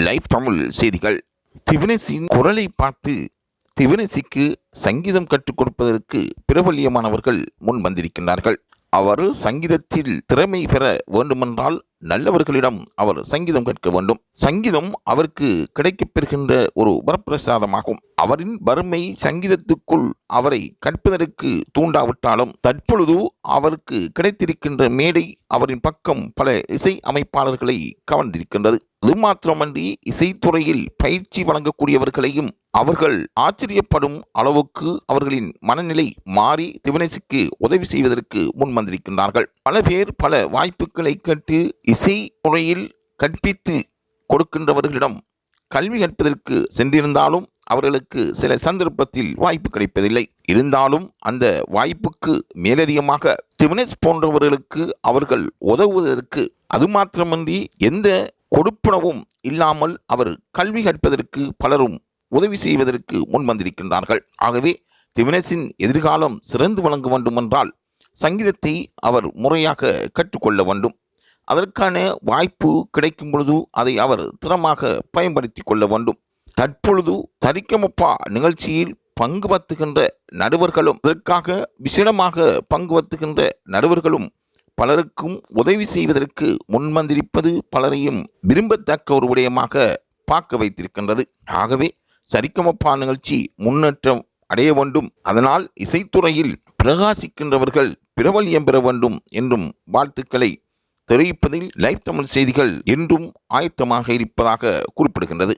Live Tamil செய்திகள். திவினேஷின் குரலை பார்த்து திவினேஷிக்கு சங்கீதம் கற்றுக் கொடுப்பதற்கு பிரபல்யமானவர்கள் முன் வந்திருக்கின்றார்கள். அவர் சங்கீதத்தில் திறமை பெற வேண்டுமென்றால் நல்லவர்களிடம் அவர் சங்கீதம் கற்க வேண்டும். சங்கீதம் அவருக்கு கிடைக்கப்பெறுகின்ற ஒரு வரப்பிரசாதமாகும். அவரின் வறுமை சங்கீதத்துக்குள் அவரை கற்பதற்கு தூண்டாவிட்டாலும் தற்பொழுது அவருக்கு கிடைத்திருக்கின்ற மேடை அவரின் பக்கம் பல இசை அமைப்பாளர்களை கவர்ந்திருக்கின்றது. அது மாத்திரமன்றி இசைத்துறையில் பயிற்சி வழங்கக்கூடியவர்களையும் அவர்கள் ஆச்சரியப்படும் அளவுக்கு அவர்களின் மனநிலை மாறி திவினேஷுக்கு உதவி செய்வதற்கு முன் வந்திருக்கின்றார்கள். பல பேர் பல வாய்ப்புகளை கேட்டு இசை துறையில் கற்பித்து கொடுக்கின்றவர்களிடம் கல்வி கற்பதற்கு சென்றிருந்தாலும் அவர்களுக்கு சில சந்தர்ப்பத்தில் வாய்ப்பு கிடைப்பதில்லை. இருந்தாலும் அந்த வாய்ப்புக்கு மேலதிகமாக திவினேஷ் போன்றவர்களுக்கு அவர்கள் உதவுவதற்கு அது மாத்திரமன்றி எந்த கொடுப்பனவும் இல்லாமல் அவர் கல்வி கற்பதற்கு பலரும் உதவி செய்வதற்கு முன் வந்திருக்கின்றார்கள். ஆகவே திவினேஷின் எதிர்காலம் சிறந்து வழங்க வேண்டுமென்றால் சங்கீதத்தை அவர் முறையாக கற்றுக்கொள்ள வேண்டும். அதற்கான வாய்ப்பு கிடைக்கும் பொழுது அதை அவர் திறமாக பயன்படுத்தி கொள்ள வேண்டும். தற்பொழுது சரிகமப நிகழ்ச்சியில் பங்கு பற்றுகின்ற நடுவர்களும் அதற்காக விசேடமாக பங்கு பற்றுகின்ற நடுவர்களும் பலருக்கும் உதவி செய்வதற்கு முன்வந்திருப்பது பலரையும் விரும்பத்தக்க ஒரு விடயமாக பார்க்க வைத்திருக்கின்றது. ஆகவே சரிகமப நிகழ்ச்சி முன்னேற்றம் அடைய வேண்டும். அதனால் இசைத்துறையில் பிரகாசிக்கின்றவர்கள் பிரபல்யம் பெற வேண்டும் என்றும் வாழ்த்துக்களை தெரிவிப்பதில் லைவ் தமிழ் செய்திகள் என்றும் ஆயத்தமாக இருப்பதாக குறிப்பிடுகின்றது.